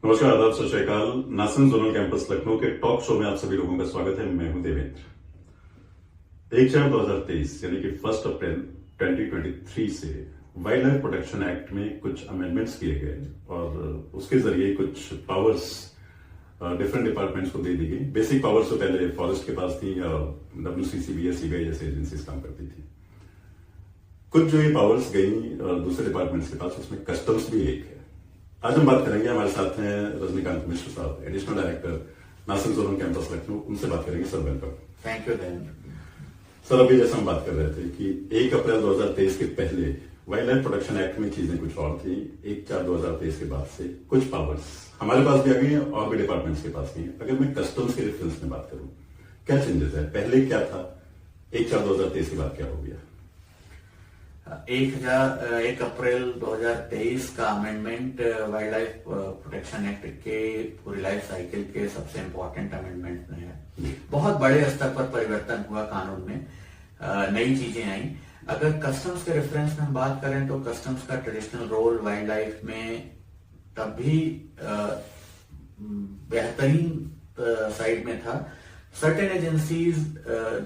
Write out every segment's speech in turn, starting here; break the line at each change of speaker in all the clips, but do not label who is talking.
नमस्कार, आदाब, सत श्री अकाल। नासन जोनल कैंपस लखनऊ के टॉक शो में आप सभी लोगों का स्वागत है। मैं हूं देवेंद्र। 1/4/2023 यानी कि 1 अप्रैल 2023 से वाइल्ड लाइफ प्रोटेक्शन एक्ट में कुछ अमेंडमेंट्स किए गए और उसके जरिए कुछ पावर्स डिफरेंट डिपार्टमेंट्स को दे दी गई। बेसिक पावर्स तो पहले फॉरेस्ट के पास थी, WCCB, सीबीआई जैसी एजेंसीज काम करती थी। कुछ जो ये पावर्स गई दूसरे डिपार्टमेंट्स के पास, उसमें कस्टम्स भी एक है। आज हम बात करेंगे, हमारे साथ हैं रजनीकांत मिश्र साहब, एडिशनल डायरेक्टर नासन जोनल कैंपस लखनऊ। उनसे बात करेंगे। Sir, welcome.
Thank you Devendra.
Sir, अभी जैसा हम बात कर रहे थे कि 1 अप्रैल 2023 के पहले वाइल्ड लाइफ प्रोटेक्शन एक्ट में चीजें कुछ और थी। 1/4/2023 के बाद से कुछ पावर्स हमारे पास भी आ गई हैं और भी डिपार्टमेंट्स के पास भी हैं। अगर मैं कस्टम्स के रेफरेंस में बात करूं, क्या चेंजेस है? पहले क्या था, 1/4/2023 के बाद क्या हो गया?
1 अप्रैल 2023 का amendment wild life protection act के पूरी लाइफ साइकिल के सबसे इम्पोर्टेंट अमेंडमेंट में है। बहुत बड़े स्तर पर परिवर्तन हुआ कानून में, नई चीजें आई। अगर कस्टम्स के रेफरेंस में हम बात करें तो कस्टम्स का ट्रेडिशनल रोल वाइल्ड लाइफ में तब भी बेहतरीन साइड में था। सर्टेन एजेंसीज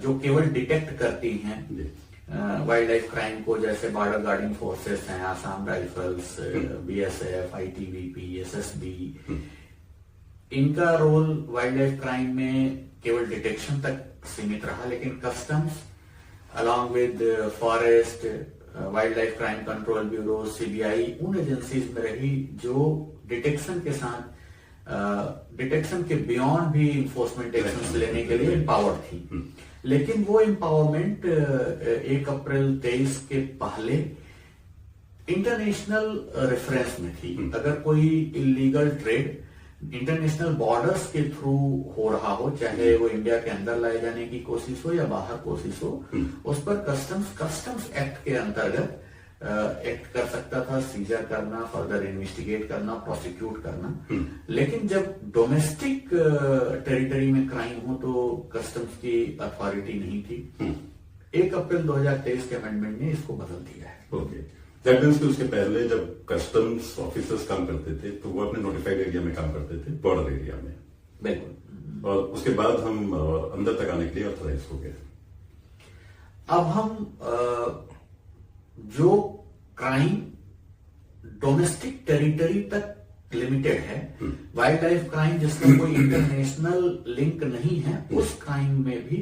जो केवल डिटेक्ट करती हैं वाइल्ड लाइफ क्राइम को, जैसे बॉर्डर गार्डिंग फोर्सेस हैं, Assam rifles, BSF, ITBP, SSB, इनका रोल वाइल्ड लाइफ क्राइम में केवल डिटेक्शन तक सीमित रहा। लेकिन customs along with forest, wild life crime control bureau, CBI उन एजेंसीज में रही जो डिटेक्शन के साथ डिटेक्शन के बियॉन्ड भी इन्फोर्समेंट एक्शन लेने के लिए एम्पावर्ड थी। लेकिन वो एम्पावरमेंट 1 अप्रैल 23 के पहले इंटरनेशनल रेफरेंस में थी। अगर कोई इलीगल ट्रेड इंटरनेशनल बॉर्डर्स के थ्रू हो रहा हो, चाहे वो इंडिया के अंदर लाए जाने की कोशिश हो या बाहर कोशिश हो, उस पर कस्टम्स एक्ट के अंतर्गत एक्ट कर सकता था, सीजर करना, फर्दर इन्वेस्टिगेट करना, प्रोसिक्यूट करना। लेकिन जब डोमेस्टिक टेरिटरी में क्राइम हो तो कस्टम्स की अथॉरिटी नहीं थी। 1 अप्रैल 2023 के अमेंडमेंट ने इसको बदल दिया है।
ओके, दैट मीन्स कि उसके पहले जब कस्टम्स ऑफिसर्स काम करते थे तो वो अपने नोटिफाइड एरिया में काम करते थे, बॉर्डर एरिया में।
बिल्कुल।
और उसके बाद हम अंदर तक आने के लिए ऑथराइज हो गए।
अब हम जो क्राइम डोमेस्टिक टेरिटरी तक लिमिटेड है, वाइल्ड लाइफ क्राइम जिसका कोई इंटरनेशनल लिंक नहीं है, उस क्राइम में भी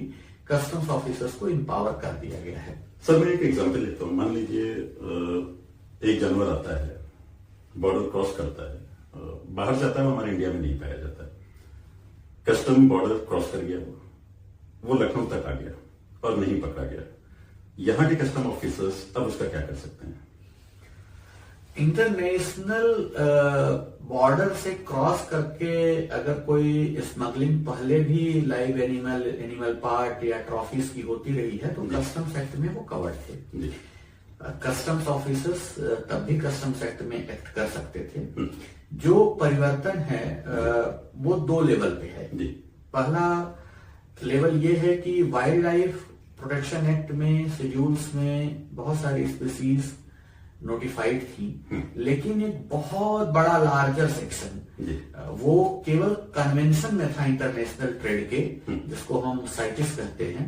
कस्टम्स ऑफिसर्स को एम्पावर कर दिया गया है।
सर, मैं एक एग्जांपल लेता हूँ। मान लीजिए एक जानवर आता है, बॉर्डर क्रॉस करता है, बाहर जाता है, वो हमारे इंडिया में नहीं पाया जाता है। कस्टम बॉर्डर क्रॉस कर गया, वो लखनऊ तक आ गया और नहीं पकड़ा गया। यहां के कस्टम ऑफिसर्स अब उसका क्या कर सकते हैं?
इंटरनेशनल बॉर्डर से क्रॉस करके अगर कोई स्मगलिंग पहले भी लाइव एनिमल पार्ट या ट्रॉफीज की होती रही है तो कस्टम्स एक्ट में वो कवर्ड थे। कस्टम्स ऑफिसर्स तब भी कस्टम्स एक्ट में एक्ट कर सकते थे। जो परिवर्तन है वो 2 लेवल पे है। पहला लेवल ये है कि वाइल्ड लाइफ प्रोटेक्शन एक्ट में शेड्यूल्स में बहुत सारी स्पीसीज नोटिफाइड थी, लेकिन एक बहुत बड़ा लार्जर सेक्शन वो केवल कन्वेंशन में था इंटरनेशनल ट्रेड के, जिसको हम साइटिस कहते हैं।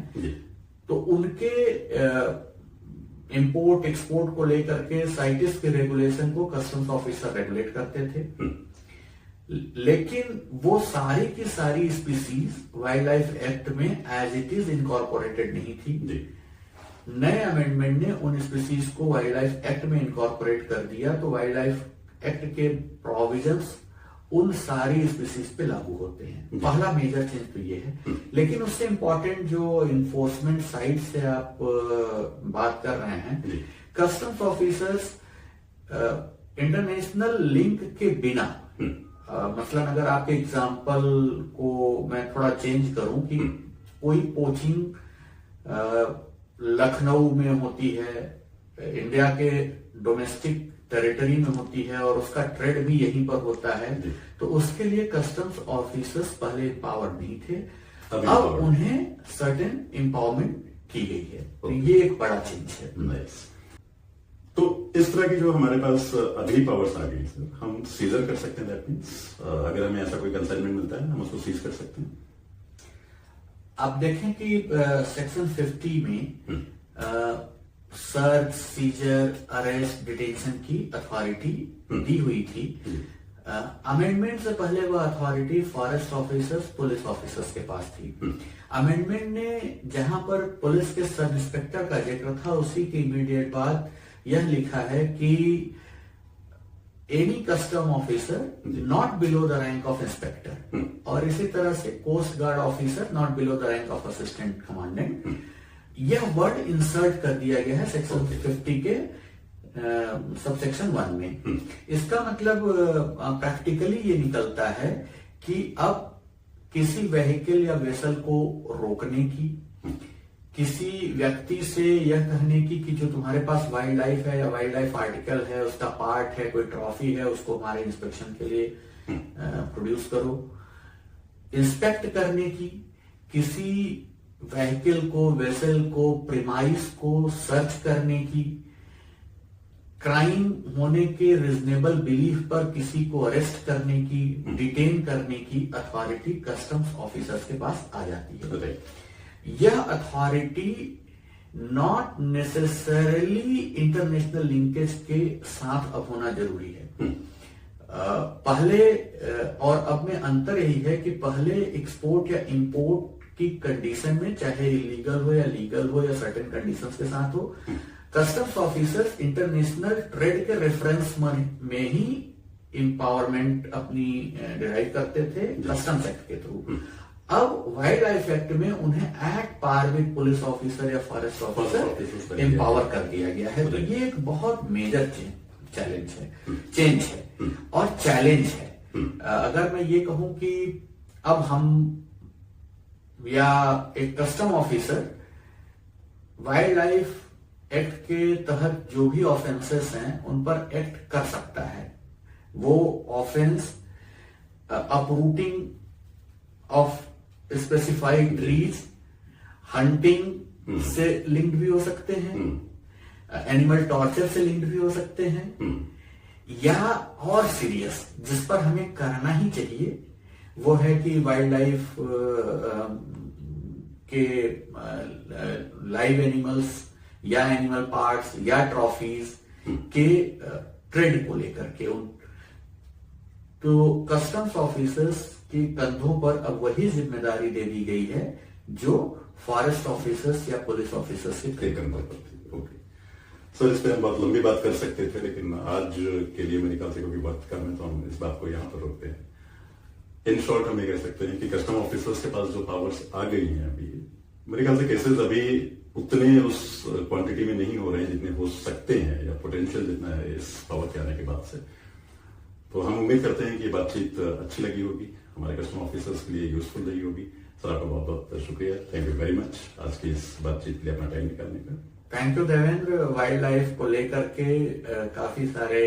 तो उनके इंपोर्ट एक्सपोर्ट को लेकर के साइटिस के रेगुलेशन को कस्टम्स ऑफिसर रेगुलेट करते थे। लेकिन वो सारी की सारी स्पीसीज वाइल्ड लाइफ एक्ट में एज इट इज इनकॉर्पोरेटेड नहीं थी। नए अमेंडमेंट ने उन स्पीसीज को वाइल्ड लाइफ एक्ट में इनकॉर्पोरेट कर दिया, तो वाइल्ड लाइफ एक्ट के प्रोविजंस उन सारी स्पीसीज पे लागू होते हैं। पहला मेजर चेंज तो ये है। लेकिन उससे इंपॉर्टेंट जो इन्फोर्समेंट साइड से आप बात कर रहे हैं, कस्टम्स ऑफिसर्स इंटरनेशनल लिंक के बिना, मसलन अगर आपके एग्जाम्पल को मैं थोड़ा चेंज करूं कि कोई पोचिंग लखनऊ में होती है, इंडिया के डोमेस्टिक टेरिटरी में होती है और उसका ट्रेड भी यहीं पर होता है, तो उसके लिए कस्टम्स ऑफिसर्स पहले एम्पावर्ड नहीं थे, अब उन्हें सर्टेन एम्पावरमेंट की गई है। तो ये एक बड़ा चेंज है।
तो इस तरह की जो हमारे पास अगली पावर्स आ गई सर, हम सीजर कर सकते हैं। दैट मीन्स अगर हमें ऐसा कोई कंसाइनमेंट मिलता है हम उसको सीज कर सकते हैं।
आप देखें कि सेक्शन 50 में सर्च, सीजर, अरेस्ट, डिटेंशन की अथॉरिटी दी हुई थी। अमेंडमेंट से पहले वह authority forest officers, police officers के पास थी। अमेंडमेंट ने जहां पर पुलिस के सब इंस्पेक्टर का जिक्र था, उसी के इमीडिएट बाद यह लिखा है कि any custom officer not below the rank of inspector, और इसी तरह से coast guard officer not below the rank of assistant commandant. यह वर्ड इंसर्ट कर दिया गया है सेक्शन 50 के सबसेक्शन 1 में। इसका मतलब प्रैक्टिकली ये निकलता है कि अब किसी व्हीकल या वेसल को रोकने की, किसी व्यक्ति से यह कहने की कि जो तुम्हारे पास वाइल्ड लाइफ है या वाइल्ड लाइफ आर्टिकल है, उसका पार्ट है, कोई ट्रॉफी है, उसको हमारे इंस्पेक्शन के लिए प्रोड्यूस करो, इंस्पेक्ट करने की, किसी व्हीकल को, वेसल को, प्रीमाइस को सर्च करने की, क्राइम होने के रिजनेबल बिलीफ पर किसी को अरेस्ट करने की, डिटेन करने की अथॉरिटी कस्टम्स ऑफिसर्स के पास आ जाती है। यह authority not necessarily international linkage के साथ अब होना जरूरी है। पहले और अब में अंतर यही है कि पहले एक्सपोर्ट या इंपोर्ट की कंडीशन में, चाहे इलीगल हो या लीगल हो या सर्टेन कंडीशंस के साथ हो, कस्टम्स ऑफिसर्स इंटरनेशनल ट्रेड के रेफरेंस में ही एम्पावरमेंट अपनी डिराइव करते थे कस्टम्स एक्ट के थ्रू। अब वाइल्ड लाइफ एक्ट में उन्हें at par with police officer या फॉरेस्ट ऑफिसर एम्पावर कर दिया गया है। तो ये एक बहुत मेजर चेंज है और चैलेंज है। अगर मैं ये कहूं कि अब हम या एक custom officer wild life act के तहत जो भी ऑफेंसेस हैं उन पर एक्ट कर सकता है। वो offence uprooting of specified trees, hunting से लिंक्ड भी हो सकते हैं, एनिमल टॉर्चर से लिंक्ड भी हो सकते हैं, या और सीरियस जिस पर हमें करना ही चाहिए वो है कि वाइल्ड लाइफ के लाइव एनिमल्स या एनिमल पार्ट्स या ट्रॉफीज के ट्रेड को लेकर के तो कस्टम्स ऑफिसर्स के कंधों पर अब वही जिम्मेदारी दे दी गई है जो फॉरेस्ट ऑफिसर्स या पुलिस ऑफिसर्स से
तय करना पड़ती है। ओके सर, इस पे हम बहुत लंबी बात कर सकते थे, लेकिन आज के लिए मेरे ख्याल से क्योंकि वक्त कम है तो हम इस बात को यहाँ पर रोकते हैं। इन शॉर्ट हम ये कह सकते हैं कि कस्टम ऑफिसर्स के पास जो पावर्स आ गई हैं अभी, मेरे ख्याल से केसेस अभी उतने उस क्वांटिटी में नहीं हो रहे हैं जितने हो सकते हैं या पोटेंशियल जितना है इस पावर के आने के बाद से। तो हम उम्मीद करते हैं कि ये बातचीत अच्छी लगी होगी, हमारे कस्टम ऑफिसर्स के लिए यूजफुल रही होगी। सर आपका बहुत बहुत शुक्रिया, थैंक यू वेरी मच आज की इस बातचीत के लिए अपना टाइम निकालने का।
Thank you Devendra. Wild life को लेकर के काफी सारे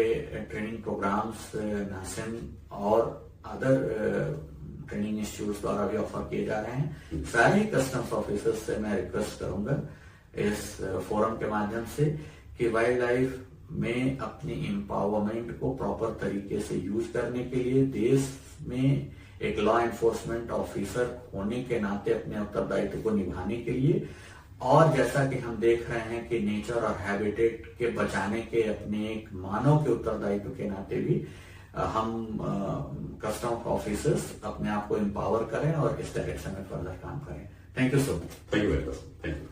ट्रेनिंग प्रोग्राम्स नासिम और अदर ट्रेनिंग इंस्टीट्यूट द्वारा भी ऑफर किए जा रहे हैं। सारे कस्टम्स ऑफिसर्स से मैं रिक्वेस्ट करूंगा इस फोरम के माध्यम से कि वाइल्ड लाइफ में अपनी एम्पावरमेंट को प्रॉपर तरीके से यूज करने के लिए देश में एक लॉ एनफोर्समेंट ऑफिसर होने के नाते अपने उत्तरदायित्व को निभाने के लिए, और जैसा कि हम देख रहे हैं कि नेचर और हैबिटेट के बचाने के अपने एक मानव के उत्तरदायित्व के नाते भी हम कस्टम ऑफिसर्स अपने आप को एम्पावर करें और इस डायरेक्शन में फर्दर काम करें। Thank you so much.
Thank you very much. Thank you.